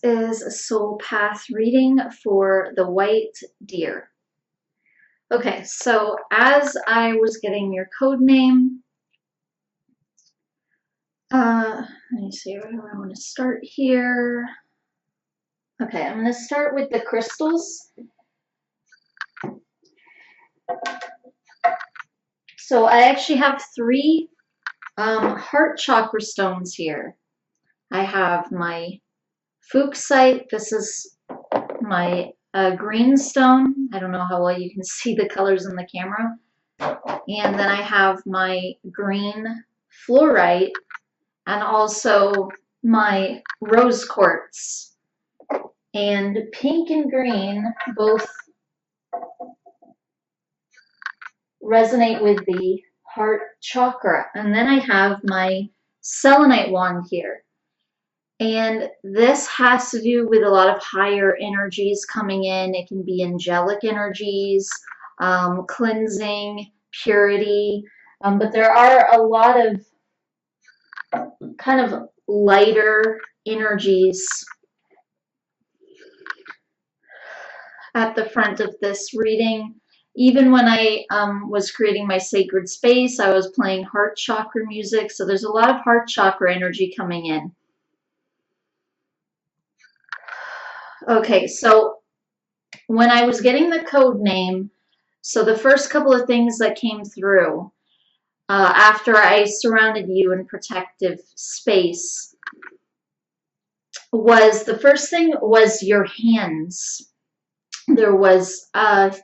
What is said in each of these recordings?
is a soul path reading for the white deer. Okay, so as I was getting your code name, let me see where do I want to start here. Okay, I'm going to start with the crystals. So I actually have three heart chakra stones here. I have my fuchsite. This is my green stone. I don't know how well you can see the colors in the camera. And then I have my green fluorite and also my rose quartz. And pink and green both resonate with the heart chakra. And then I have my selenite wand here. And this has to do with a lot of higher energies coming in. It can be angelic energies, cleansing, purity. But there are a lot of kind of lighter energies at the front of this reading. Even when I was creating my sacred space, I was playing heart chakra music. So there's a lot of heart chakra energy coming in. Okay, so when I was getting the code name, so the first couple of things that came through after I surrounded you in protective space was, the first thing was your hands. There was a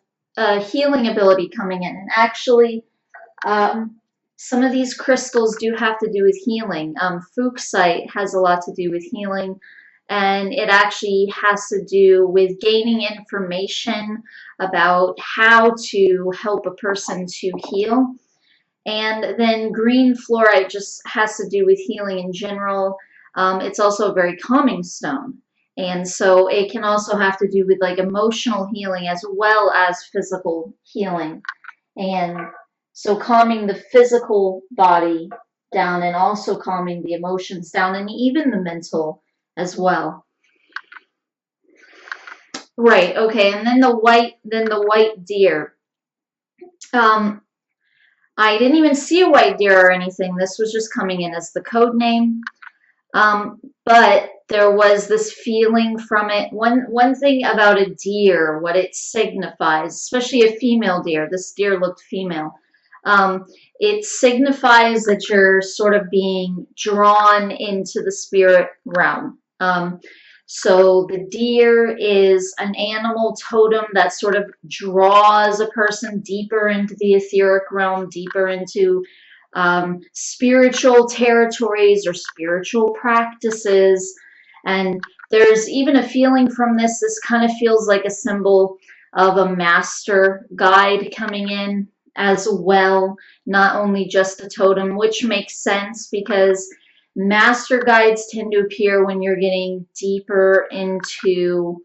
healing ability coming in. And actually, some of these crystals do have to do with healing. Fuchsite has a lot to do with healing. And it actually has to do with gaining information about how to help a person to heal. And then green fluorite just has to do with healing in general. It's also a very calming stone. And so it can also have to do with like emotional healing as well as physical healing. And so calming the physical body down and also calming the emotions down and even the mental as well. Right, okay, and then the white deer. I didn't even see a white deer or anything. This was just coming in as the code name. But there was this feeling from it. One thing about a deer, what it signifies, especially a female deer, this deer looked female. It signifies that you're sort of being drawn into the spirit realm. So the deer is an animal totem that sort of draws a person deeper into the etheric realm, deeper into spiritual territories or spiritual practices. And there's even a feeling from this, this kind of feels like a symbol of a master guide coming in as well, not only just a totem, which makes sense because master guides tend to appear when you're getting deeper into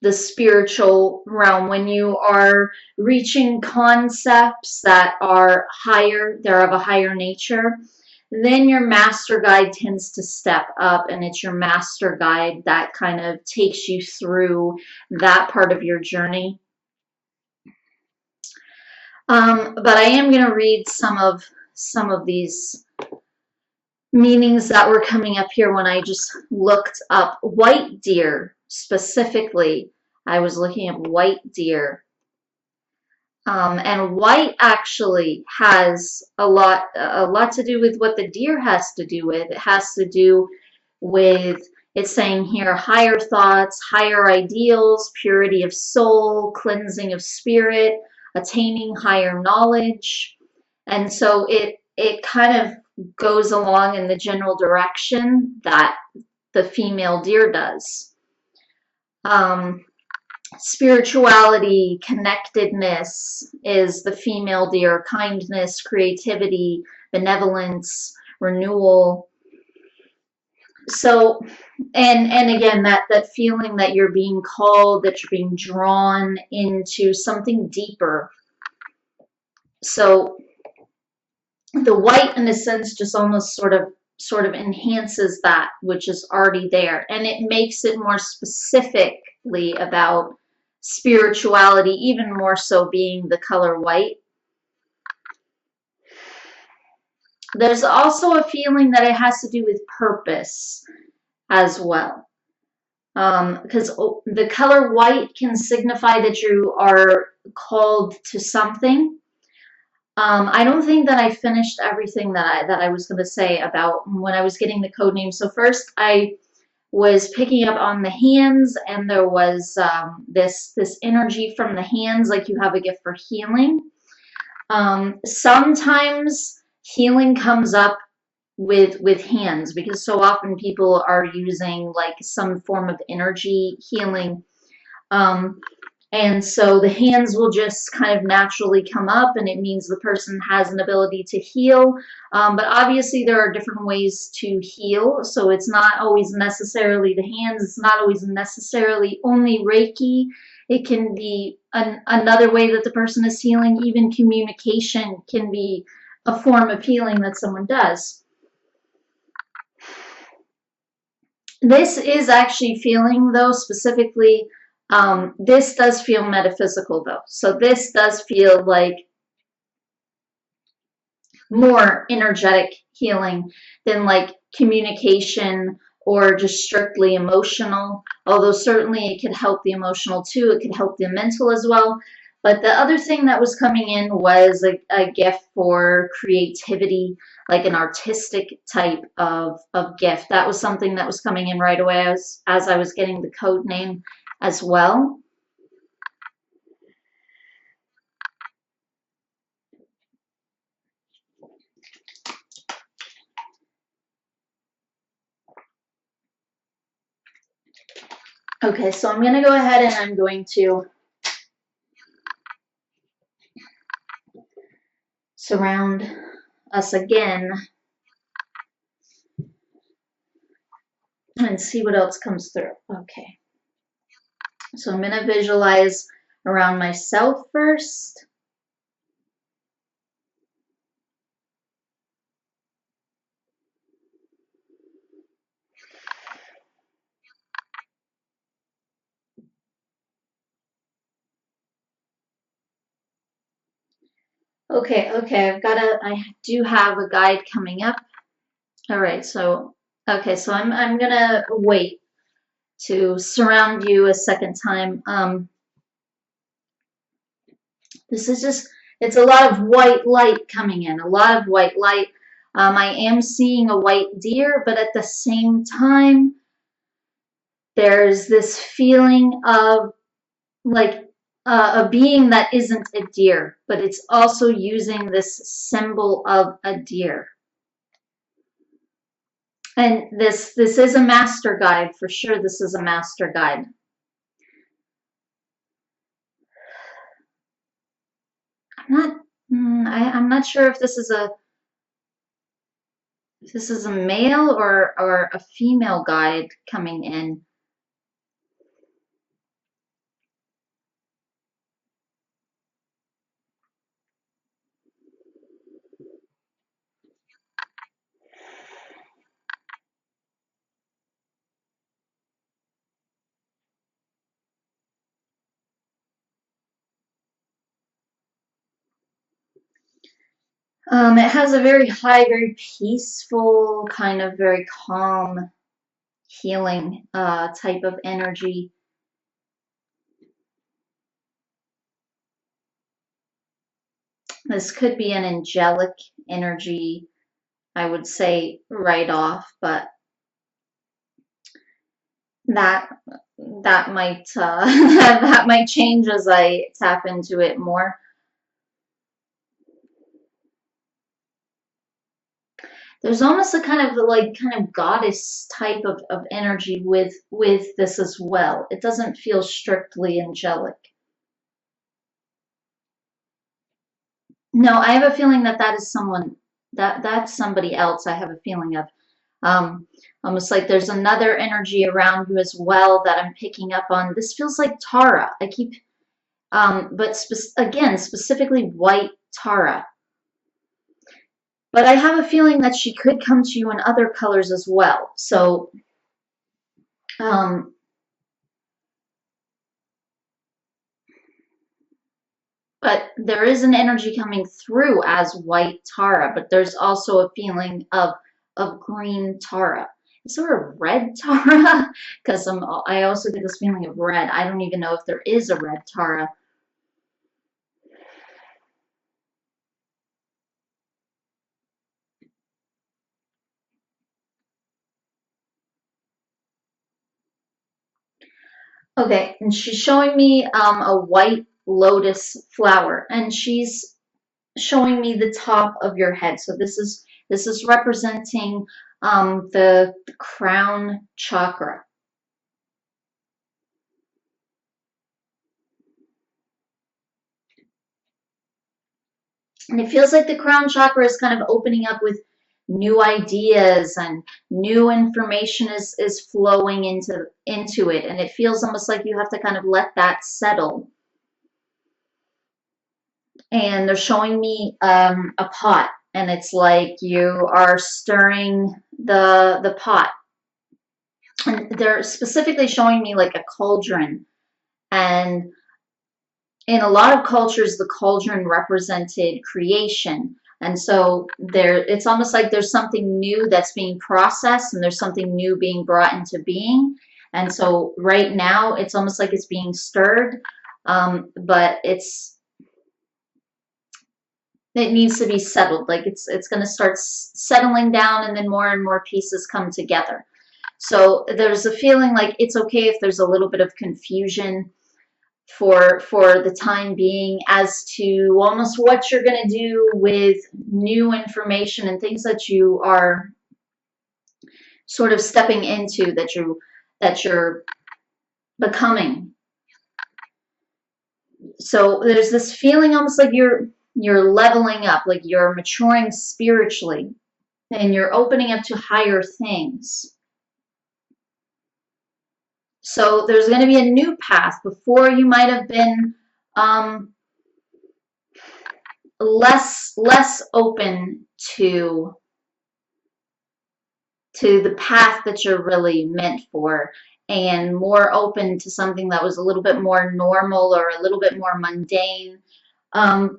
the spiritual realm, when you are reaching concepts that are higher, they're of a higher nature, then your master guide tends to step up, and it's your master guide that kind of takes you through that part of your journey. But I am going to read some of these meanings that were coming up here when I just looked up white deer specifically. I was looking at white deer. And white actually has a lot to do with what the deer has to do with. It has to do with, it's saying here, higher thoughts, higher ideals, purity of soul, cleansing of spirit, attaining higher knowledge. And so it kind of goes along in the general direction that the female deer does. Spirituality, connectedness is the female deer, kindness, creativity, benevolence, renewal. So, and again, that feeling that you're being called, that you're being drawn into something deeper. So the white, in a sense, just almost sort of sort of enhances that which is already there, and it makes it more specifically about spirituality, even more so being the color white. There's also a feeling that it has to do with purpose as well. Because the color white can signify that you are called to something. I don't think that I finished everything that I was going to say about when I was getting the code name. So first I was picking up on the hands, and there was this energy from the hands, like you have a gift for healing. Sometimes healing comes up with hands, because so often people are using like some form of energy healing, and so the hands will just kind of naturally come up, and it means the person has an ability to heal. But obviously there are different ways to heal, so it's not always necessarily the hands, it's not always necessarily only Reiki. It can be another way that the person is healing. Even communication can be a form of healing that someone does. This is actually feeling, though, specifically, this does feel metaphysical, though. So this does feel like more energetic healing than like communication or just strictly emotional, although certainly it could help the emotional too. It could help the mental as well. But the other thing that was coming in was a gift for creativity, like an artistic type of gift. That was something that was coming in right away as I was getting the code name as well. Okay, so I'm going to go ahead and I'm going to surround us again and see what else comes through. Okay, so I'm going to visualize around myself first. Okay, I do have a guide coming up. All right, so, okay, so I'm gonna wait to surround you a second time. This is just, it's a lot of white light coming in, a lot of white light. I am seeing a white deer, but at the same time, there's this feeling of like a being that isn't a deer, but it's also using this symbol of a deer. And this is a master guide for sure. This is a master guide. I'm not sure if this is a male or a female guide coming in. It has a very high, very peaceful, kind of very calm, healing type of energy. This could be an angelic energy, I would say right off, but that might that might change as I tap into it more. There's almost a kind of goddess type of energy with this as well. It doesn't feel strictly angelic. No, I have a feeling that is someone that's somebody else. I have a feeling of almost like there's another energy around you as well that I'm picking up on. This feels like Tara. I keep but again, specifically white Tara. But I have a feeling that she could come to you in other colors as well. So, um, but there is an energy coming through as white Tara, but there's also a feeling of green Tara. Is there a red Tara? Because I also get this feeling of red. I don't even know if there is a red Tara. Okay, and she's showing me a white lotus flower, and she's showing me the top of your head. So this is representing the crown chakra. And it feels like the crown chakra is kind of opening up with new ideas, and new information is flowing into it, and it feels almost like you have to kind of let that settle. And they're showing me a pot, and it's like you are stirring the pot, and they're specifically showing me like a cauldron. And in a lot of cultures, the cauldron represented creation. And so it's almost like there's something new that's being processed, and there's something new being brought into being. And so right now, it's almost like it's being stirred, but it needs to be settled. Like it's going to start settling down, and then more and more pieces come together. So there's a feeling like it's okay if there's a little bit of confusion for the time being as to almost what you're going to do with new information and things that you are sort of stepping into, that you're becoming. So there's this feeling almost like you're leveling up, like you're maturing spiritually, and you're opening up to higher things. So there's going to be a new path. Before, you might have been um, less open to the path that you're really meant for, and more open to something that was a little bit more normal or a little bit more mundane. Um,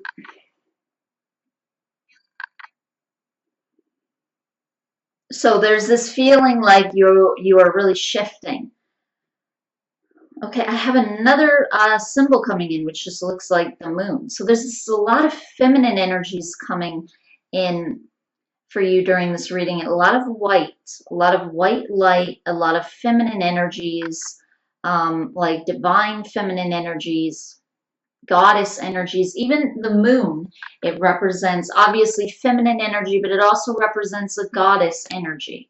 so there's this feeling like you are really shifting. Okay, I have another symbol coming in, which just looks like the moon. So a lot of feminine energies coming in for you during this reading. A lot of white light, a lot of feminine energies, like divine feminine energies, goddess energies. Even the moon, it represents obviously feminine energy, but it also represents a goddess energy.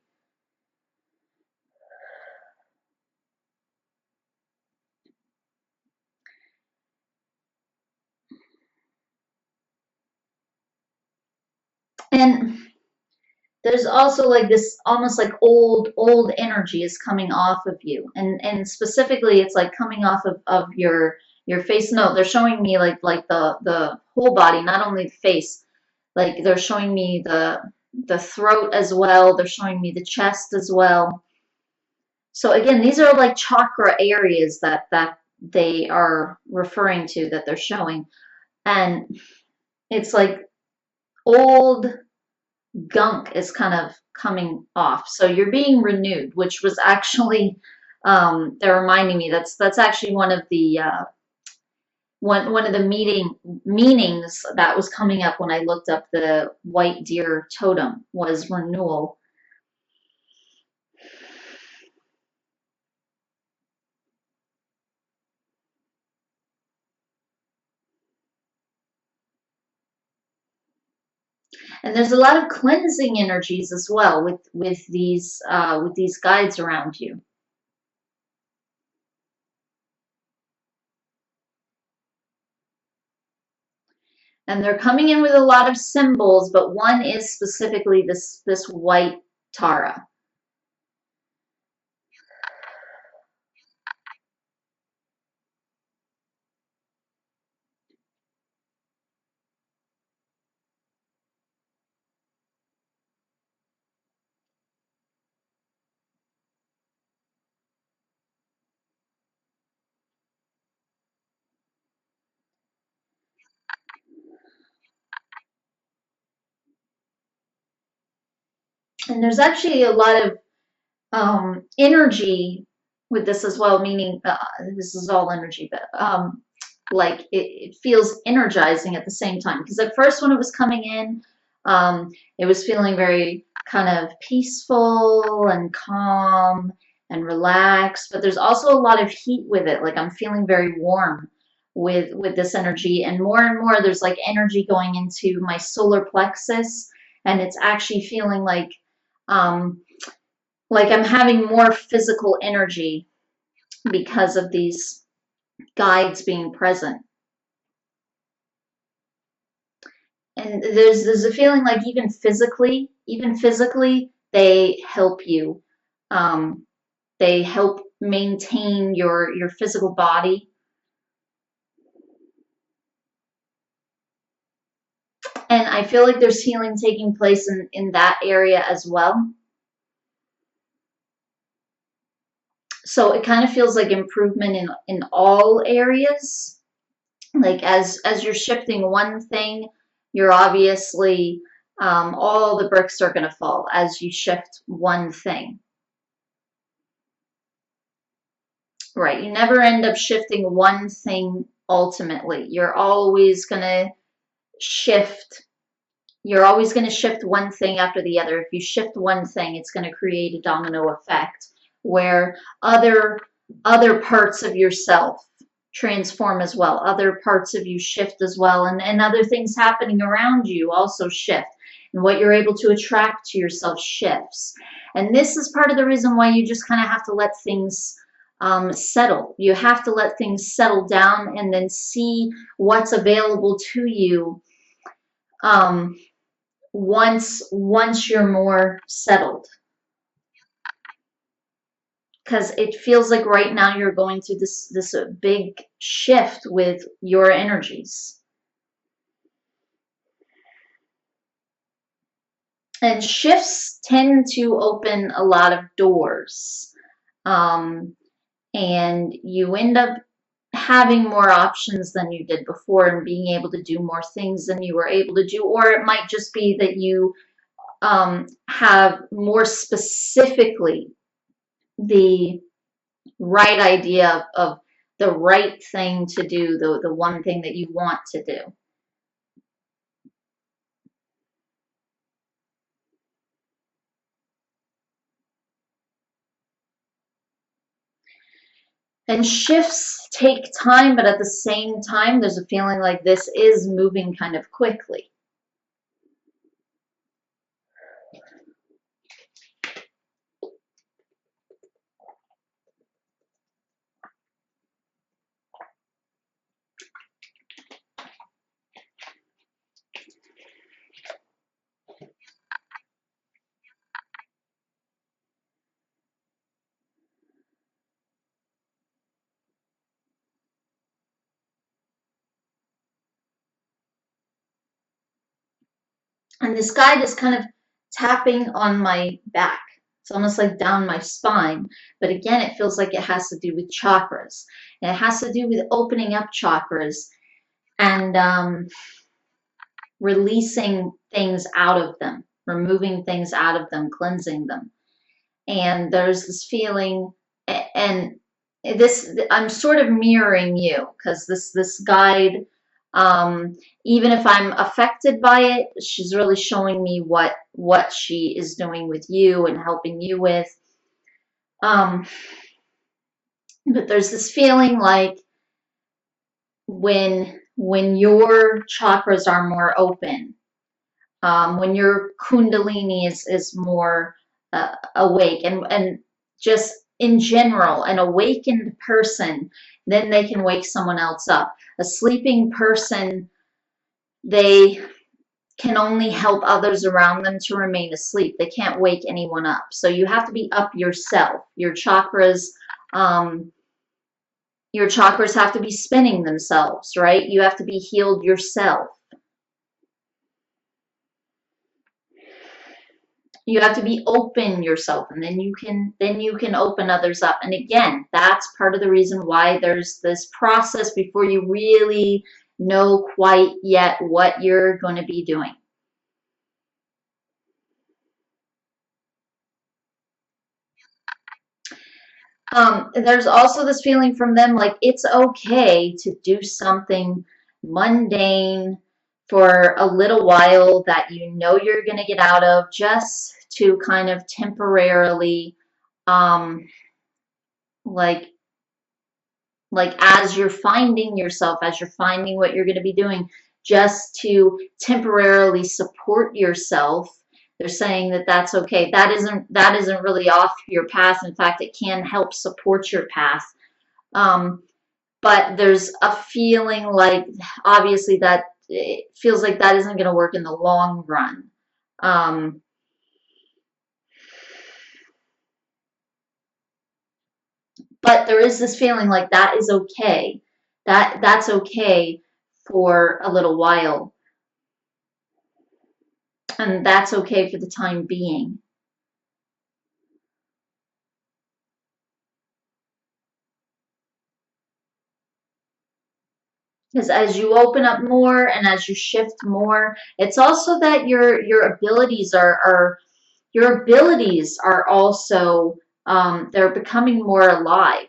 And there's also like this almost like old energy is coming off of you, and specifically it's like coming off of your face. No, they're showing me like the whole body, not only the face. Like they're showing me the throat as well, they're showing me the chest as well. So again, these are like chakra areas that they are referring to, that they're showing. And it's like old gunk is kind of coming off. So you're being renewed, which was actually, they're reminding me that's actually one of the meanings that was coming up when I looked up the white deer totem was renewal. And there's a lot of cleansing energies as well with these guides around you. And they're coming in with a lot of symbols, but one is specifically this white Tara. And there's actually a lot of energy with this as well, meaning this is all energy, but like it feels energizing at the same time. Because at first, when it was coming in, it was feeling very kind of peaceful and calm and relaxed. But there's also a lot of heat with it. Like I'm feeling very warm with this energy, and more there's like energy going into my solar plexus, and it's actually feeling um, like I'm having more physical energy because of these guides being present. And there's a feeling like even physically, they help you. Um, they help maintain your physical body. And I feel like there's healing taking place in that area as well. So it kind of feels like improvement in all areas. Like as you're shifting one thing, you're obviously all the bricks are going to fall as you shift one thing. Right, you never end up shifting one thing ultimately. Shift you're always going to shift one thing after the other. If you shift one thing, it's going to create a domino effect where other parts of yourself transform as well. Other parts of you shift as well, and other things happening around you also shift. And what you're able to attract to yourself shifts. And this is part of the reason why you just kind of have to let things settle. You have to let things settle down and then see what's available to you um, once you're more settled, because it feels like right now you're going through this big shift with your energies, and shifts tend to open a lot of doors, um, and you end up having more options than you did before and being able to do more things than you were able to do, or it might just be that you have more specifically the right idea of the right thing to do, the one thing that you want to do. And shifts take time, but at the same time, there's a feeling like this is moving kind of quickly. And this guide is kind of tapping on my back. It's almost like down my spine. But again, it feels like it has to do with chakras. And it has to do with opening up chakras and releasing things out of them, removing things out of them, cleansing them. And there's this feeling, and this I'm sort of mirroring you, because this guide, even if I'm affected by it, she's really showing me what she is doing with you and helping you with. um but there's this feeling like when your chakras are more open, when your kundalini is more awake, and just in general, an awakened person, then they can wake someone else up. A sleeping person, they can only help others around them to remain asleep. They can't wake anyone up. So you have to be up yourself. Um, your chakras have to be spinning themselves, right? You have to be healed yourself. You have to be open yourself, and then you can open others up. And again, that's part of the reason why there's this process before you really know quite yet what you're going to be doing. There's also this feeling from them like it's okay to do something mundane for a little while that you know you're going to get out of, just to kind of temporarily, um, like as you're finding yourself, as you're finding what you're going to be doing, just to temporarily support yourself. They're saying that that's okay. That isn't really off your path. In fact, it can help support your path. Um, but there's a feeling like, obviously, that it feels like that isn't going to work in the long run. Um, but there is this feeling like that is okay. That's okay for a little while, and that's okay for the time being. Because as you open up more and as you shift more, it's also that your abilities are your abilities are also, they're becoming more alive.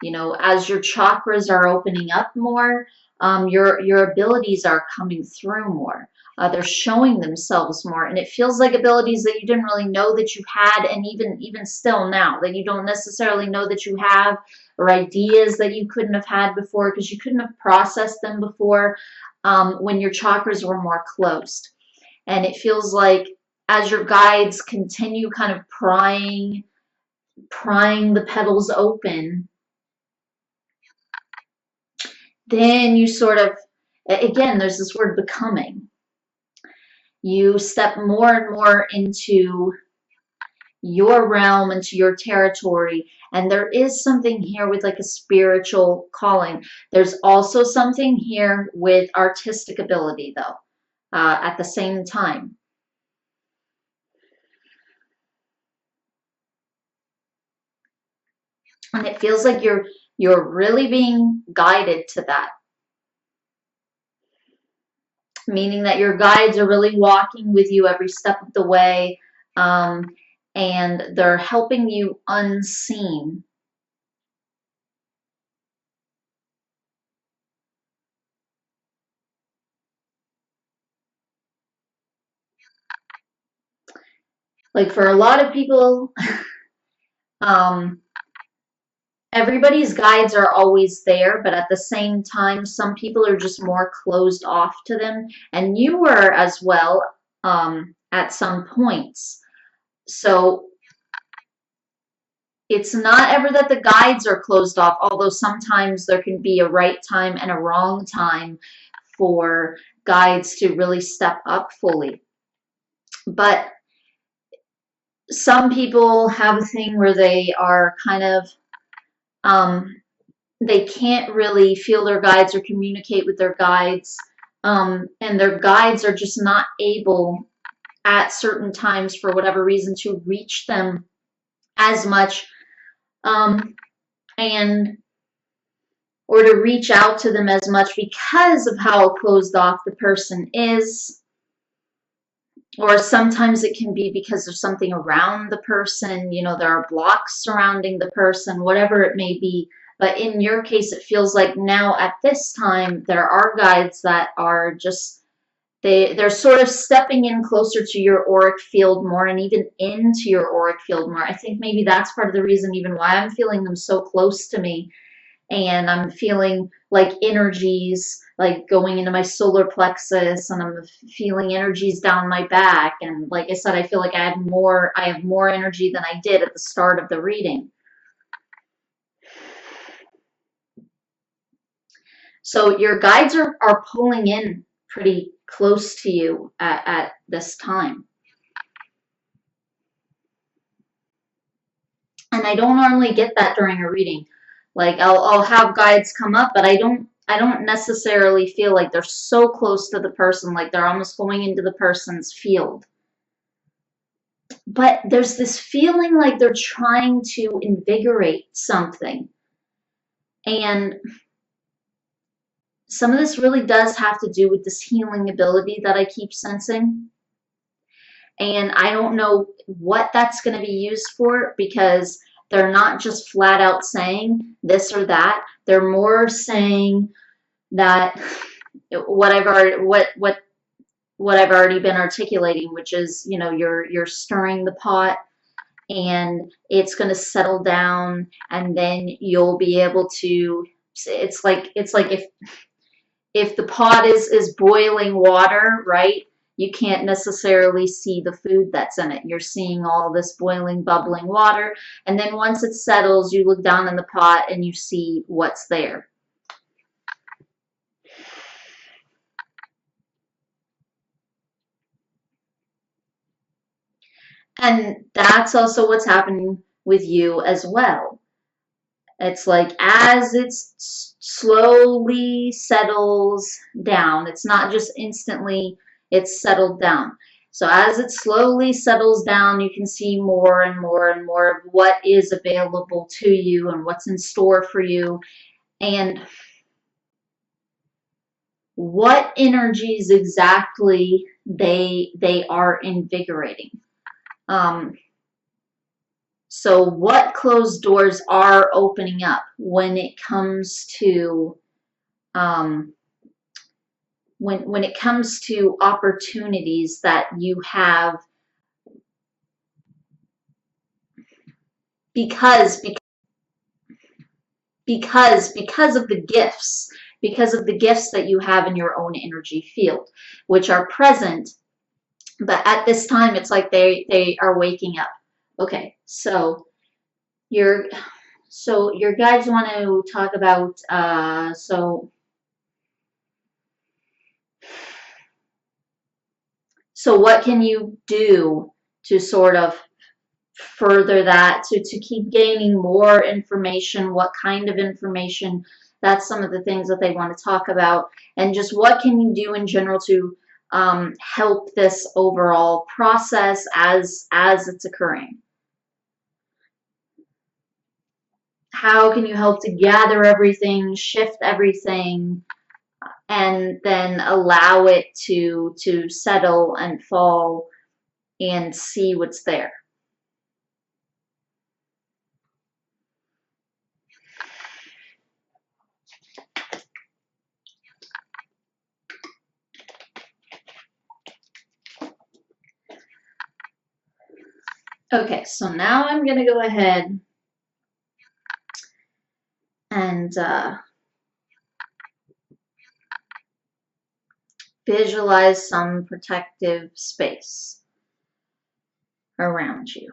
You know, as your chakras are opening up more, your abilities are coming through more. They're showing themselves more, and it feels like abilities that you didn't really know that you had, and even still now that you don't necessarily know that you have, or ideas that you couldn't have had before because you couldn't have processed them before, when your chakras were more closed. And it feels like as your guides continue kind of prying the petals open, then you sort of, again, there's this word becoming. You step more and more into your realm, into your territory, and there is something here with like a spiritual calling. There's also something here with artistic ability, though, at the same time. And it feels like you're really being guided to that, meaning that your guides are really walking with you every step of the way, um, and they're helping you unseen. Like for a lot of people, um, everybody's guides are always there, but at the same time, some people are just more closed off to them, and you were as well, at some points. So it's not ever that the guides are closed off, although sometimes there can be a right time and a wrong time for guides to really step up fully. But some people have a thing where they are kind of, um, they can't really feel their guides or communicate with their guides, and their guides are just not able at certain times for whatever reason to reach them as much, um, and or to reach out to them as much because of how closed off the person is. Or sometimes it can be because of something around the person, you know, there are blocks surrounding the person, whatever it may be. But in your case, it feels like now at this time, there are guides that are just, they're sort of stepping in closer to your auric field more, and even into your auric field more. I think maybe that's part of the reason even why I'm feeling them so close to me, and I'm feeling like energies like going into my solar plexus, and I'm feeling energies down my back, and like I said, I feel like I have more energy than I did at the start of the reading. So your guides are pulling in pretty close to you at this time. And I don't normally get that during a reading. Like I'll have guides come up, but I don't necessarily feel like they're so close to the person, like they're almost going into the person's field. But there's this feeling like they're trying to invigorate something. And some of this really does have to do with this healing ability that I keep sensing. And I don't know what that's going to be used for, because they're not just flat out saying this or that. They're more saying that what I've already what I've already been articulating, which is, you know, you're stirring the pot and it's going to settle down, and then you'll be able to, it's like if the pot is boiling water, right? You can't necessarily see the food that's in it. You're seeing all this boiling, bubbling water, and then once it settles, you look down in the pot and you see what's there. And that's also what's happening with you as well. It's like as it slowly settles down, it's not just instantly, it's settled down. So as it slowly settles down, you can see more and more and more of what is available to you and what's in store for you, and what energies exactly they are invigorating. Um, So what closed doors are opening up when it comes to um, when it comes to opportunities that you have because because of the gifts, because of the gifts that you have in your own energy field, which are present, but at this time it's like they are waking up. Okay, so your your guides want to talk about so what can you do to sort of further that, to keep gaining more information? What kind of information? That's some of the things that they want to talk about. And just what can you do in general to help this overall process as it's occurring? How can you help to gather everything, shift everything, and then allow it to settle and fall and see what's there? Okay, so now I'm going to go ahead and visualize some protective space around you.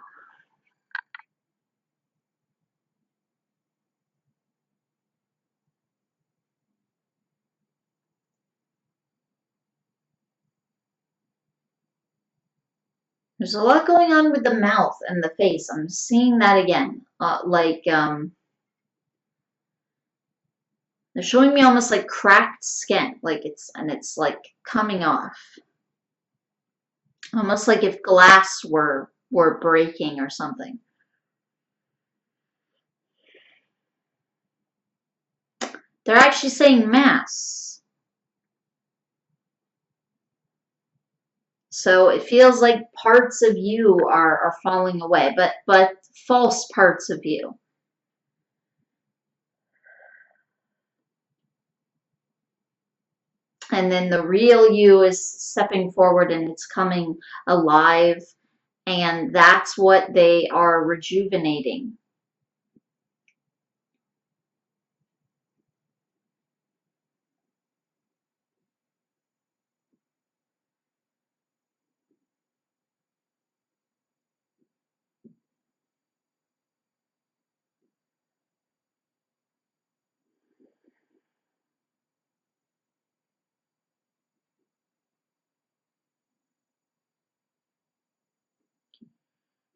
There's a lot going on with the mouth and the face. I'm seeing that again. They're showing me almost like cracked skin, like it's like coming off. Almost like if glass were breaking or something. They're actually saying mass. So it feels like parts of you are falling away, but false parts of you. And then the real you is stepping forward and it's coming alive, and that's what they are rejuvenating.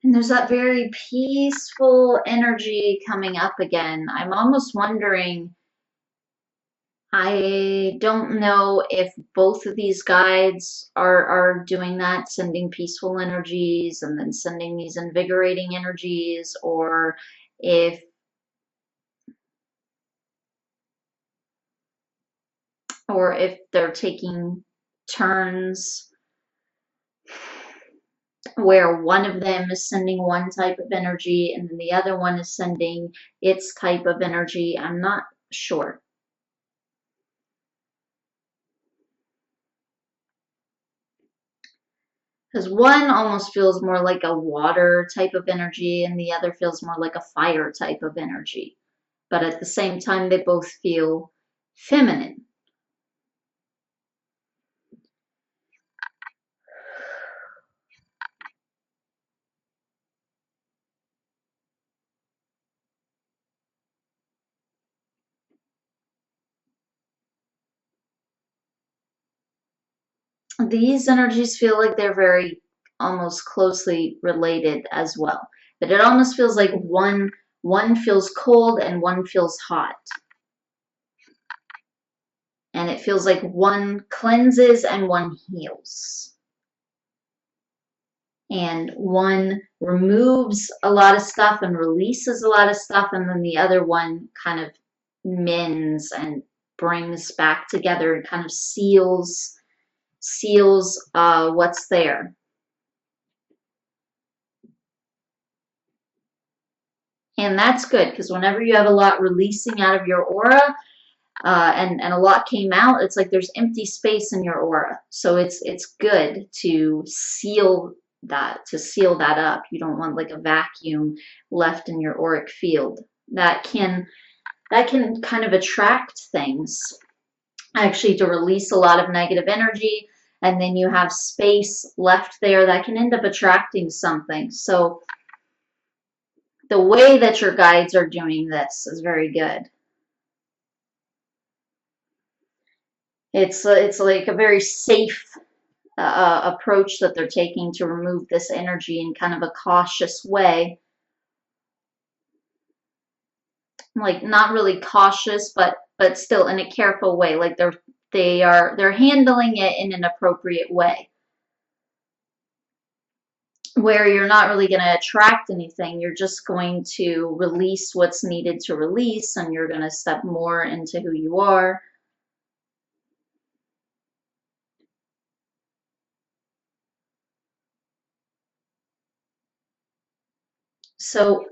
And there's that very peaceful energy coming up again. I'm almost wondering, I don't know if both of these guides are doing that, sending peaceful energies and then sending these invigorating energies, if or if they're taking turns where one of them is sending one type of energy and then the other one is sending its type of energy. I'm not sure. Because one almost feels more like a water type of energy and the other feels more like a fire type of energy. But at the same time, they both feel feminine. These energies feel like they're very almost closely related as well. But it almost feels like one feels cold and one feels hot. And it feels like one cleanses and one heals. And one removes a lot of stuff and releases a lot of stuff, and then the other one kind of mends and brings back together and kind of seals what's there. And that's good, because whenever you have a lot releasing out of your aura, and a lot came out, it's like there's empty space in your aura. So it's good to seal that up. You don't want like a vacuum left in your auric field. That can kind of attract things, actually, to release a lot of negative energy, and then you have space left there that can end up attracting something. So the way that your guides are doing this is very good. It's like a very safe approach that they're taking to remove this energy in kind of a cautious way. Like not really cautious, but still in a careful way. Like they're handling it in an appropriate way, where you're not really going to attract anything. You're just going to release what's needed to release, and you're going to step more into who you are. So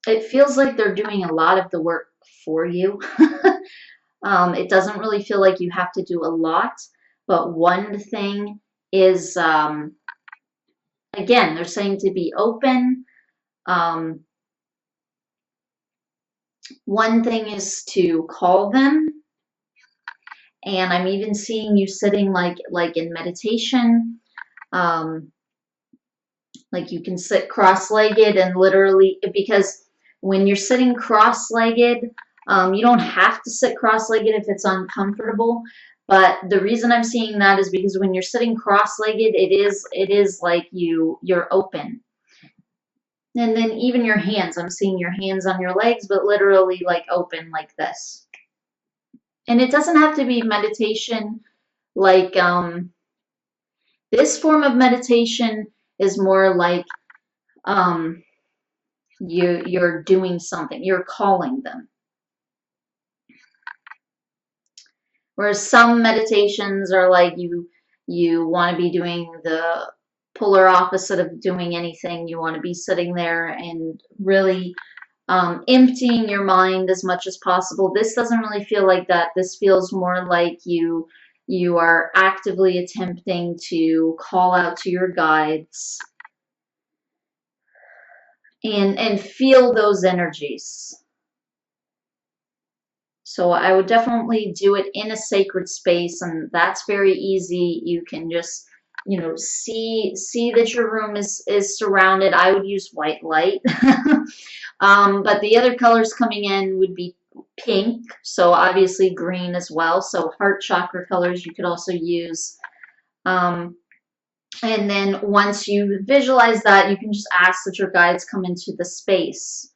it feels like they're doing a lot of the work for you. It doesn't really feel like you have to do a lot, but one thing is, again, they're saying to be open. Um, One thing is to call them, and I'm even seeing you sitting like in meditation. Um, like you can sit cross-legged and literally, because when you're sitting cross-legged, you don't have to sit cross-legged if it's uncomfortable. But the reason I'm seeing that is because when you're sitting cross-legged, it is like you're open. And then even your hands, I'm seeing your hands on your legs, but literally like open like this. And it doesn't have to be meditation like this form of meditation is more like um, you're doing something, you're calling them. Whereas some meditations are like you want to be doing the polar opposite of doing anything. You want to be sitting there and really emptying your mind as much as possible. This doesn't really feel like that. This feels more like you are actively attempting to call out to your guides and feel those energies. So I would definitely do it in a sacred space, and that's very easy. You can just, see that your room is surrounded. I would use white light. But the other colors coming in would be pink, so obviously green as well. So heart chakra colors you could also use. And then once you visualize that, you can just ask that your guides come into the space.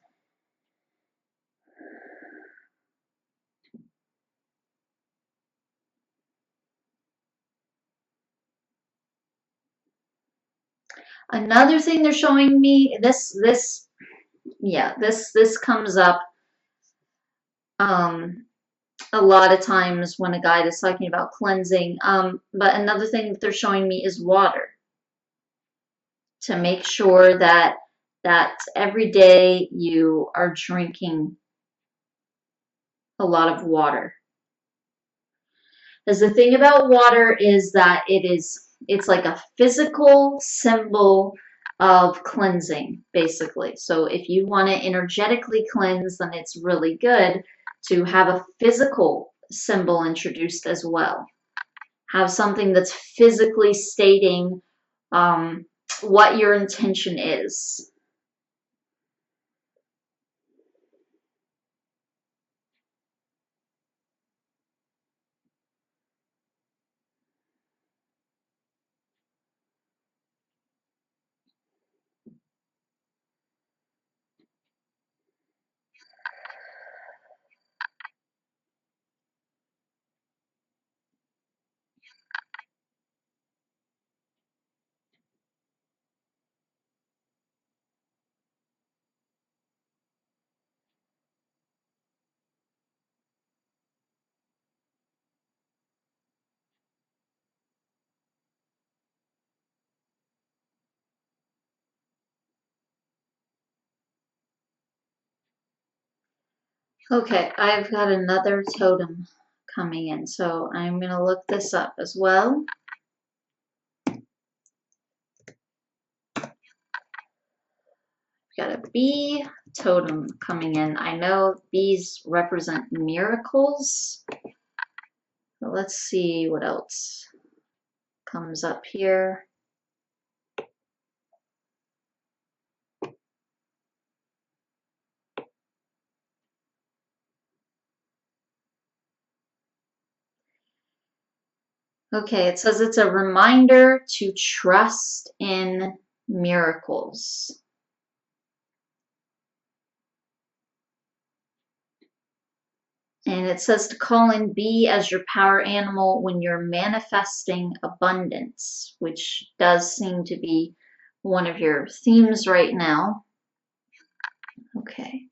Another thing they're showing me, this comes up a lot of times when a guide is talking about cleansing. But another thing that they're showing me is water. to make sure that every day you are drinking a lot of water. Because the thing about water is that it's like a physical symbol of cleansing, basically. So if you want to energetically cleanse, then it's really good to have a physical symbol introduced as well. Have something that's physically stating what your intention is. Okay, I've got another totem coming in, so I'm going to look this up as well. Got a bee totem coming in. I know bees represent miracles. So let's see what else comes up here. Okay, it says it's a reminder to trust in miracles. And it says to call in bee as your power animal when you're manifesting abundance, which does seem to be one of your themes right now. Okay.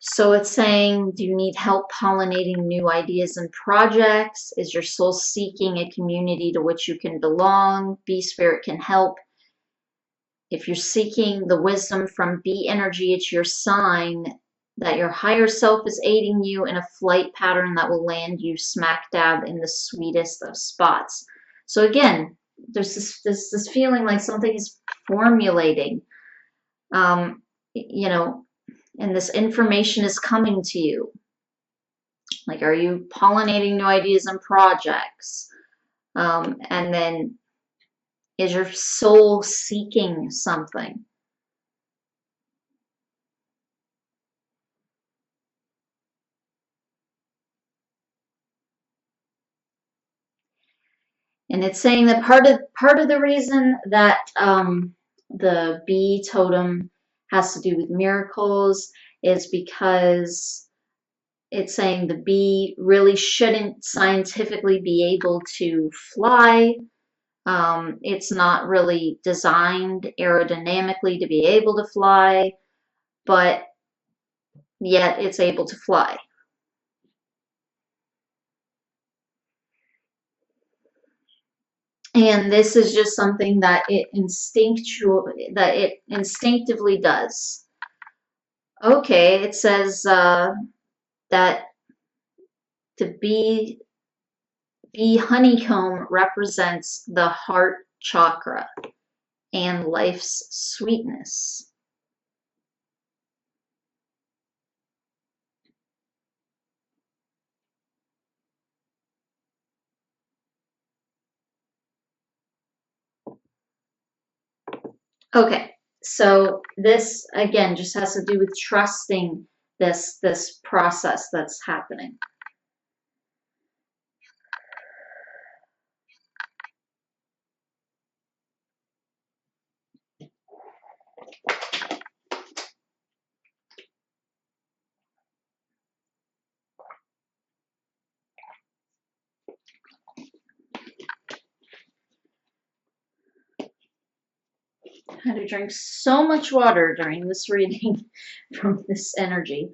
So it's saying, do you need help pollinating new ideas and projects? Is your soul seeking a community to which you can belong? Bee Spirit can help. If you're seeking the wisdom from bee energy, it's your sign that your higher self is aiding you in a flight pattern that will land you smack dab in the sweetest of spots. So again, there's this feeling like something is formulating, you know, and this information is coming to you. Like, are you pollinating new ideas and projects? And then, is your soul seeking something? And it's saying that part of the reason that the bee totem has to do with miracles is because it's saying the bee really shouldn't scientifically be able to fly. It's not really designed aerodynamically to be able to fly, but yet it's able to fly. And this is just something that it instinctively does. Okay, it says that the bee honeycomb represents the heart chakra and life's sweetness. Okay, so this again just has to do with trusting this process that's happening. I had to drink so much water during this reading from this energy.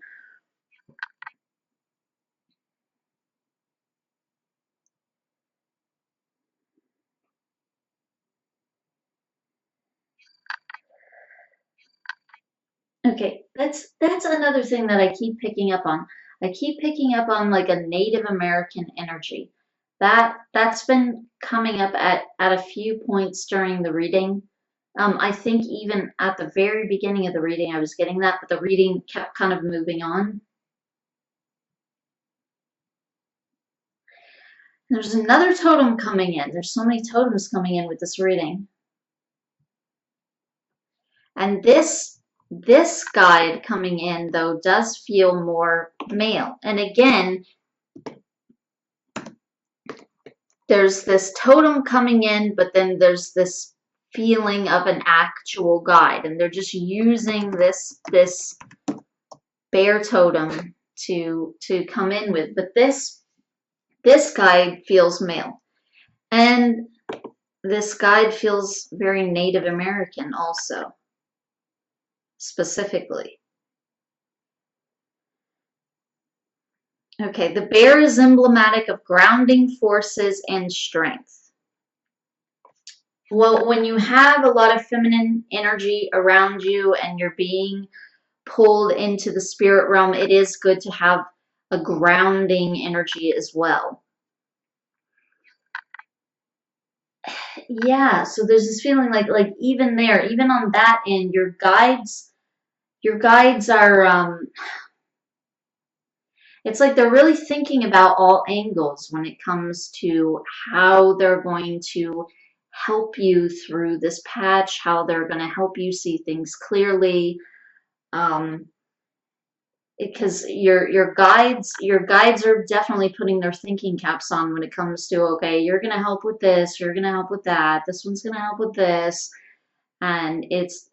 Okay, that's another thing that I keep picking up on. I keep picking up on like a Native American energy. That's been coming up at a few points during the reading. I think even at the very beginning of the reading, I was getting that, but the reading kept kind of moving on. There's another totem coming in. There's so many totems coming in with this reading. And this guide coming in though does feel more male. And again, there's this totem coming in, but then there's this feeling of an actual guide, and they're just using this bear totem to come in with. But this guide feels male, and this guide feels very Native American also, specifically. Okay, the bear is emblematic of grounding forces and strength. Well, when you have a lot of feminine energy around you and you're being pulled into the spirit realm, it is good to have a grounding energy as well. Yeah, so there's this feeling like even there, even on that end, your guides are it's like they're really thinking about all angles when it comes to how they're going to help you through this patch, how they're going to help you see things clearly. Because your guides are definitely putting their thinking caps on when it comes to, okay, you're going to help with this, you're going to help with that, this one's going to help with this. And it's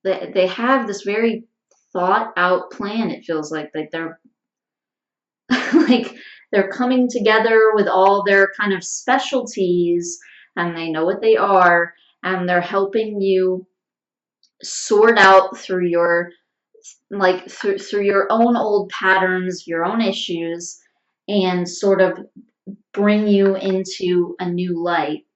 they have this very thought out plan. It feels like they're like they're coming together with all their kind of specialties, and they know what they are, and they're helping you sort out through your through your own old patterns, your own issues, and sort of bring you into a new light.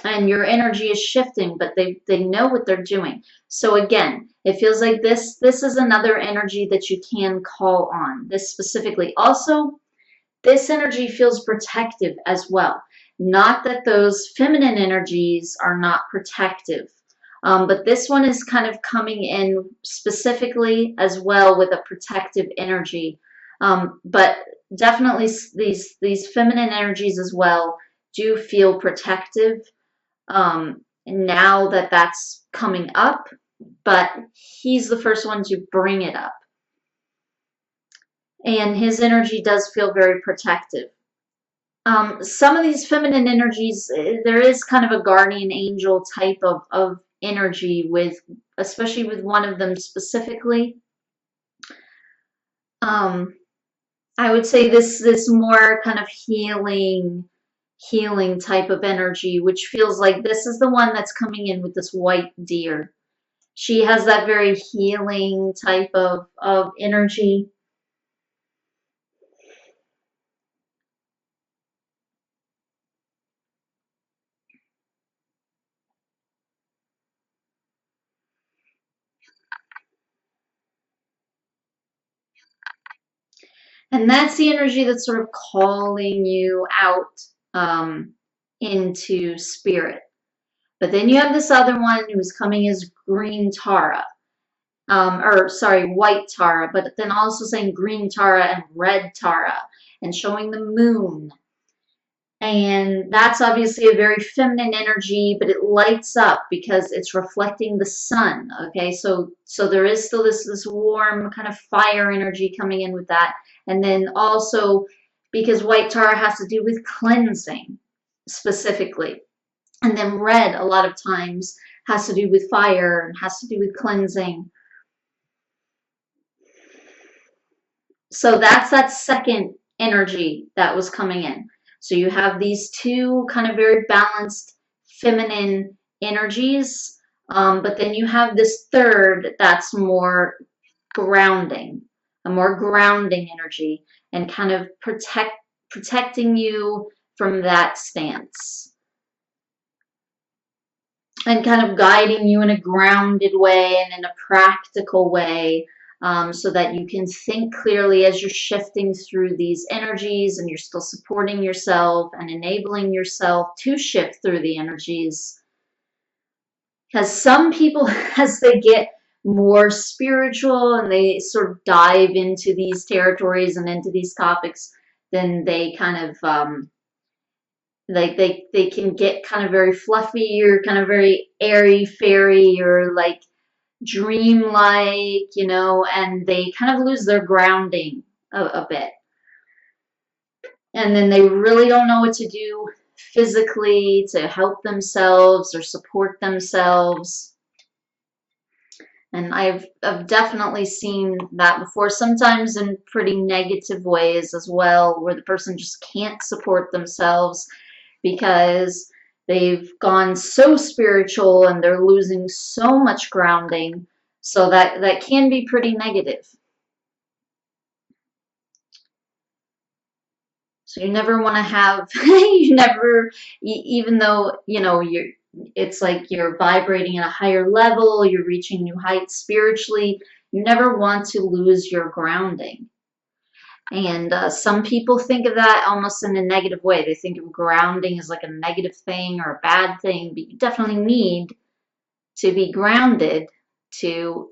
And your energy is shifting, but they know what they're doing. So again, it feels like this is another energy that you can call on, this specifically. Also, this energy feels protective as well. Not that those feminine energies are not protective, but this one is kind of coming in specifically as well with a protective energy. But definitely these feminine energies as well do feel protective now that that's coming up, but he's the first one to bring it up. And his energy does feel very protective. Some of these feminine energies, there is kind of a guardian angel type of energy with, especially with one of them specifically. I would say this more kind of healing type of energy, which feels like this is the one that's coming in with this white deer. She has that very healing type of energy. And that's the energy that's sort of calling you out into spirit. But then you have this other one who's coming as green Tara. Or sorry, white Tara, but then also saying green Tara and red Tara, and showing the moon. And that's obviously a very feminine energy, but it lights up because it's reflecting the sun. Okay, so there is still this warm kind of fire energy coming in with that. And then also because white Tara has to do with cleansing specifically. And then red a lot of times has to do with fire and has to do with cleansing. So that's that second energy that was coming in. So you have these two kind of very balanced feminine energies, but then you have this third that's more grounding, a more grounding energy, and kind of protecting you from that stance, and kind of guiding you in a grounded way and in a practical way, so that you can think clearly as you're shifting through these energies, and you're still supporting yourself and enabling yourself to shift through the energies. Because some people, as they get more spiritual and they sort of dive into these territories and into these topics, then they kind of like they can get kind of very fluffy, or kind of very airy fairy, or like dreamlike, you know, and they kind of lose their grounding a bit, and then they really don't know what to do physically to help themselves or support themselves. And I've definitely seen that before, sometimes in pretty negative ways as well, where the person just can't support themselves because they've gone so spiritual and they're losing so much grounding. So that can be pretty negative. So you never want to have, you never, even though, you know, it's like you're vibrating at a higher level, you're reaching new heights spiritually, you never want to lose your grounding. And some people think of that almost in a negative way. They think of grounding as like a negative thing or a bad thing, but you definitely need to be grounded to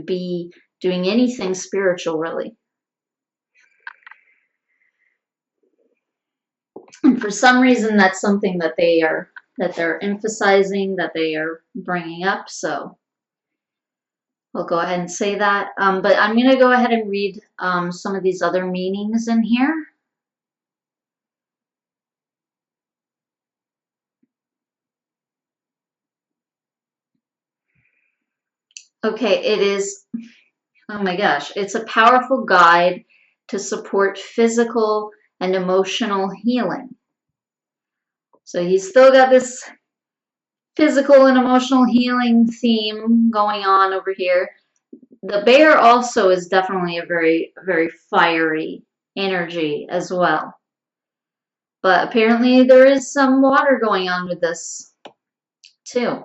be doing anything spiritual, really. And for some reason, that's something that they're emphasizing, that they are bringing up. So I'll go ahead and say that. But I'm going to go ahead and read some of these other meanings in here. Okay, it is, oh my gosh, it's a powerful guide to support physical and emotional healing. So he's still got this physical and emotional healing theme going on over here. The bear also is definitely a very, very fiery energy as well. But apparently there is some water going on with this too,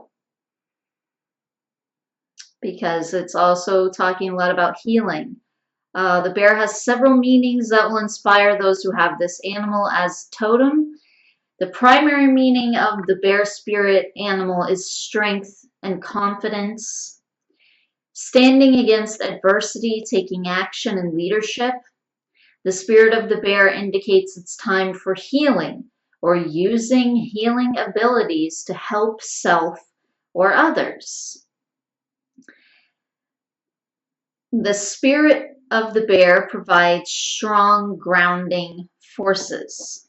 because it's also talking a lot about healing. The bear has several meanings that will inspire those who have this animal as totem. The primary meaning of the bear spirit animal is strength and confidence, standing against adversity, taking action and leadership. The spirit of the bear indicates it's time for healing or using healing abilities to help self or others. The spirit of the bear provides strong grounding forces.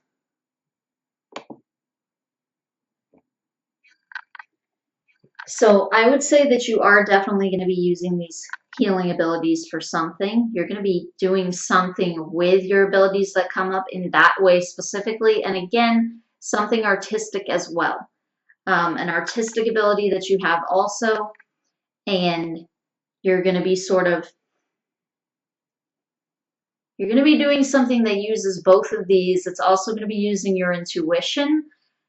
So I would say that you are definitely going to be using these healing abilities for something. You're going to be doing something with your abilities that come up in that way specifically. And again, something artistic as well. An artistic ability that you have also. And you're going to be you're going to be doing something that uses both of these. It's also going to be using your intuition.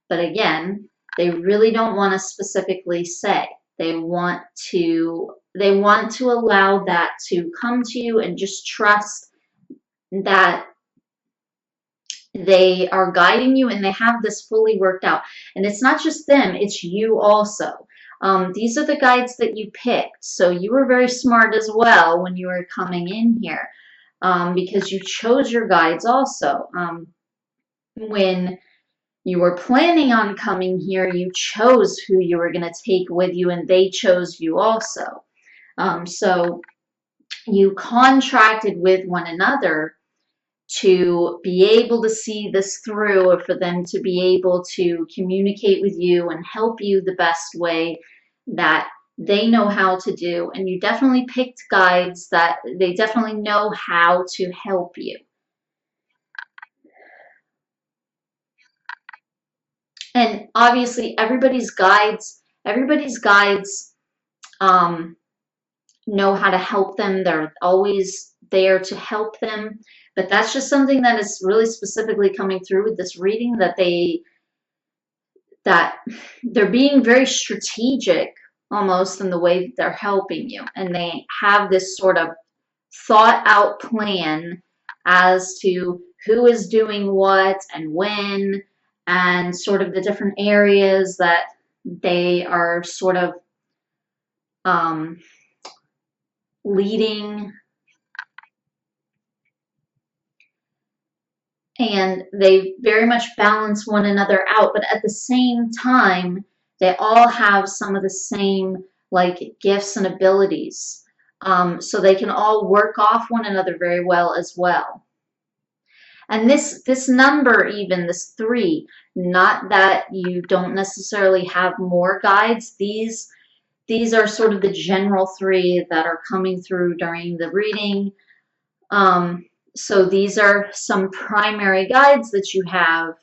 But again, they really don't want to specifically say. They want to allow that to come to you, and just trust that they are guiding you and they have this fully worked out. And it's not just them, it's you also. These are the guides that you picked. So you were very smart as well when you were coming in here, because you chose your guides also. When you were planning on coming here, you chose who you were going to take with you, and they chose you also. So you contracted with one another to be able to see this through, or for them to be able to communicate with you and help you the best way that they know how to do. And you definitely picked guides that they definitely know how to help you. And obviously everybody's guides know how to help them. They're always there to help them. But that's just something that is really specifically coming through with this reading, that they're being very strategic almost in the way that they're helping you. And they have this sort of thought out plan as to who is doing what and when, and sort of the different areas that they are sort of leading. And they very much balance one another out, but at the same time they all have some of the same like gifts and abilities, so they can all work off one another very well as well. And this number, even this 3, not that you don't necessarily have more guides, these are sort of the general 3 that are coming through during the reading. So these are some primary guides that you have.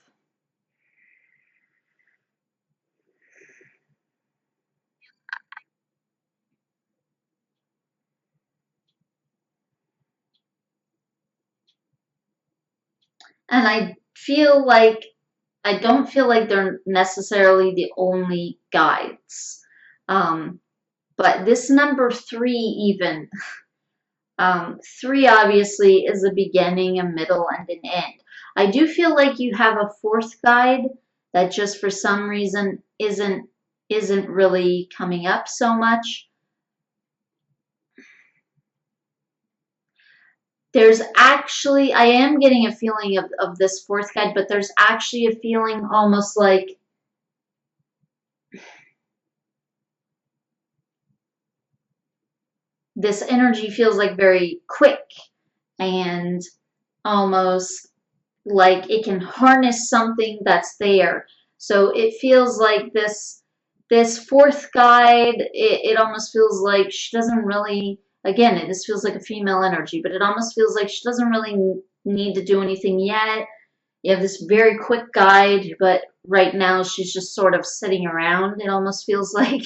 And I don't feel like they're necessarily the only guides. But this number 3 even, 3 obviously is a beginning, a middle, and an end. I do feel like you have a 4th guide that just for some reason isn't really coming up so much. There's actually, I am getting a feeling of this 4th guide, but there's actually a feeling almost like this energy feels like very quick and almost like it can harness something that's there. So it feels like this 4th guide, it almost feels like she doesn't really, again, this feels like a female energy, but it almost feels like she doesn't really need to do anything yet. You have this very quick guide, but right now she's just sort of sitting around. It almost feels like,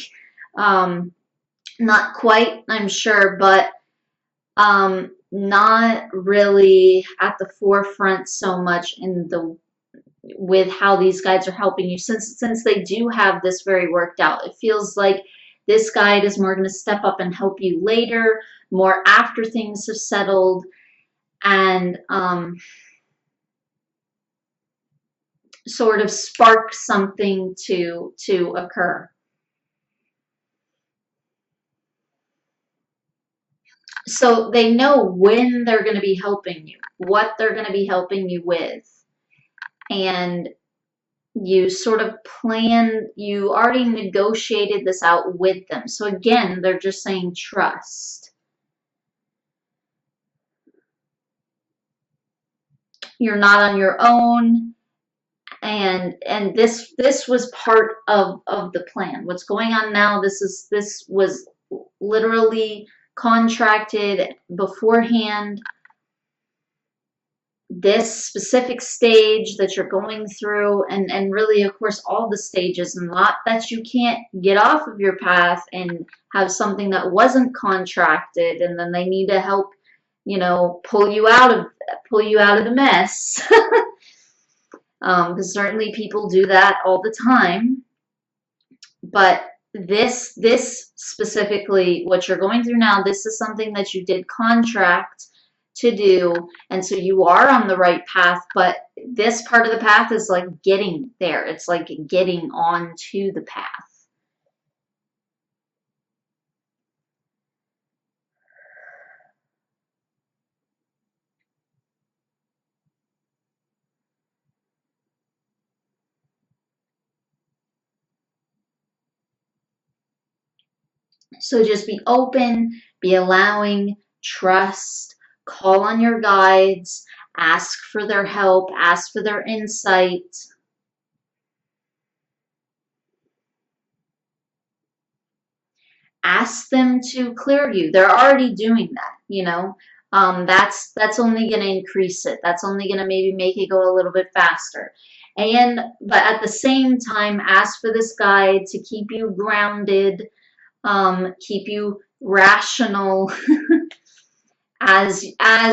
not quite, I'm sure, but not really at the forefront so much in the with how these guides are helping you, since they do have this very worked out. It feels like this guide is more going to step up and help you later, more after things have settled, and sort of spark something to occur. So they know when they're going to be helping you, what they're going to be helping you with, and you sort of plan, you already negotiated this out with them. So again, they're just saying trust. You're not on your own, and this was part of the plan. What's going on now, this was literally contracted beforehand. This specific stage that you're going through, and really, of course, all the stages, and not that you can't get off of your path and have something that wasn't contracted, and then they need to help, you know, pull you out of the mess. Because certainly people do that all the time. But this specifically, what you're going through now, this is something that you did contract to do, and so you are on the right path. But this part of the path is like getting there. It's like getting onto the path. So just be open, be allowing, trust, call on your guides, ask for their help, ask for their insight. Ask them to clear you. They're already doing that, you know. That's only going to increase it. That's only going to maybe make it go a little bit faster. But at the same time, ask for this guide to keep you grounded, keep you rational as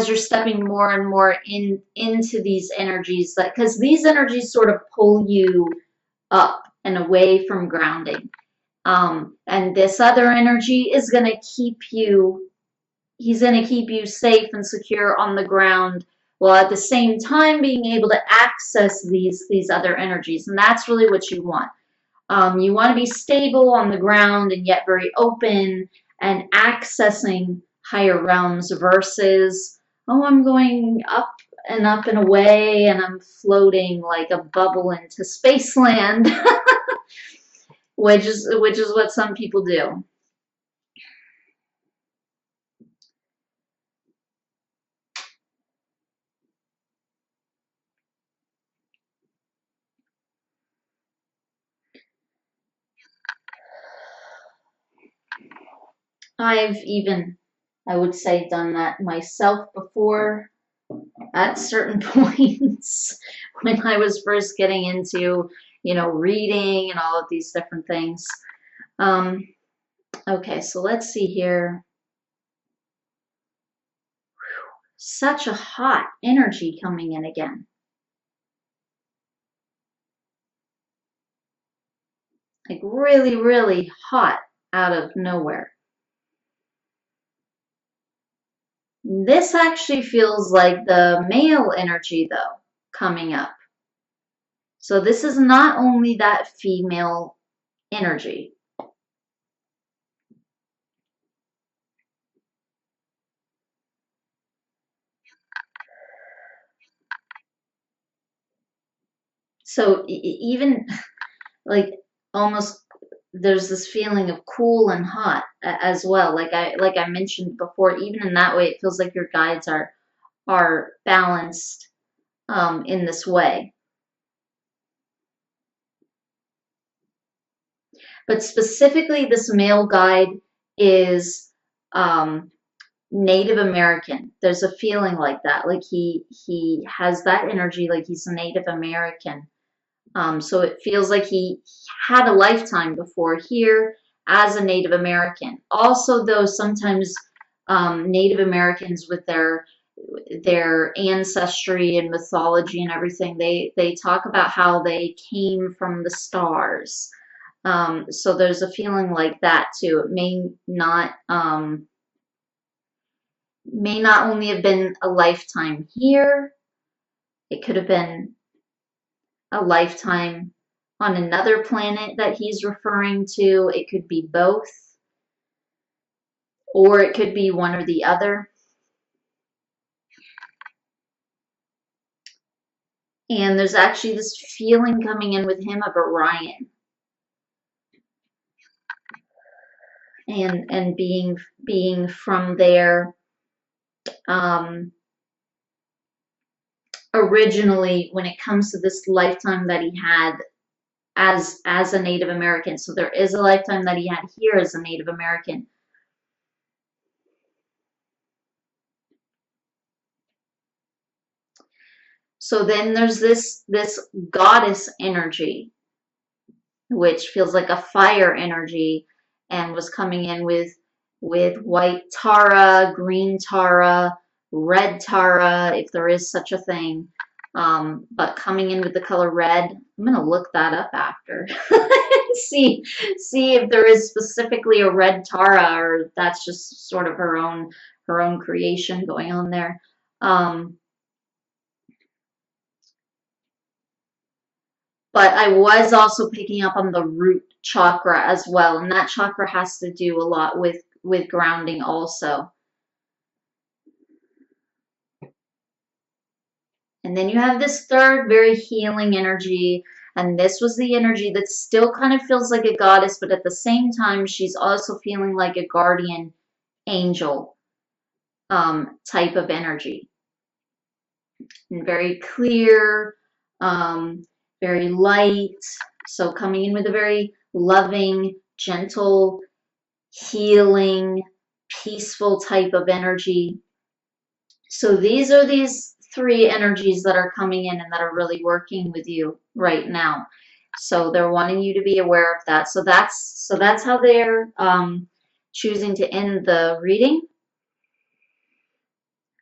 you're stepping more and more into these energies, because these energies sort of pull you up and away from grounding. And this other energy is going to keep you, he's going to keep you safe and secure on the ground, while at the same time being able to access these other energies. And that's really what you want. You want to be stable on the ground and yet very open and accessing higher realms versus, oh, I'm going up and away and I'm floating like a bubble into spaceland, which is what some people do. I've even, I would say, done that myself before at certain points when I was first getting into, reading and all of these different things. Okay, so let's see here. Such a hot energy coming in again. Like really, really hot out of nowhere. This actually feels like the male energy, though, coming up. So this is not only that female energy. So even like almost there's this feeling of cool and hot as well. Like I mentioned before, even in that way, it feels like your guides are balanced in this way. But specifically, this male guide is Native American. There's a feeling like that, like he has that energy, like he's a Native American. So it feels like he had a lifetime before here as a Native American. Also, though, sometimes Native Americans with their ancestry and mythology and everything, they talk about how they came from the stars. So there's a feeling like that too. It may not only have been a lifetime here, it could have been a lifetime on another planet that he's referring to. It could be both, or it could be one or the other. And there's actually this feeling coming in with him of Orion. And being from there, originally, when it comes to this lifetime that he had as a Native American. So there is a lifetime that he had here as a Native American. So then there's this goddess energy, which feels like a fire energy, and was coming in with white Tara, green Tara, red Tara, if there is such a thing. But coming in with the color red. I'm gonna look that up after. see if there is specifically a red Tara, or that's just sort of her own creation going on there. But I was also picking up on the root chakra as well, and that chakra has to do a lot with grounding also. And then you have this third very healing energy, and this was the energy that still kind of feels like a goddess, but at the same time she's also feeling like a guardian angel type of energy. And very clear, very light. So coming in with a very loving, gentle, healing, peaceful type of energy. So these are these three energies that are coming in and that are really working with you right now. So they're wanting you to be aware of that. So that's how they're choosing to end the reading.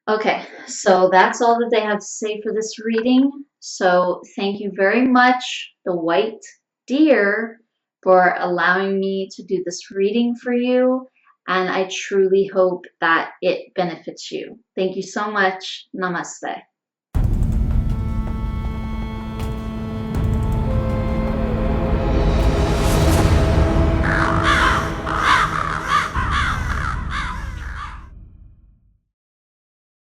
Okay, so that's all that they have to say for this reading. So thank you very much, the white deer, for allowing me to do this reading for you. And I truly hope that it benefits you. Thank you so much. Namaste.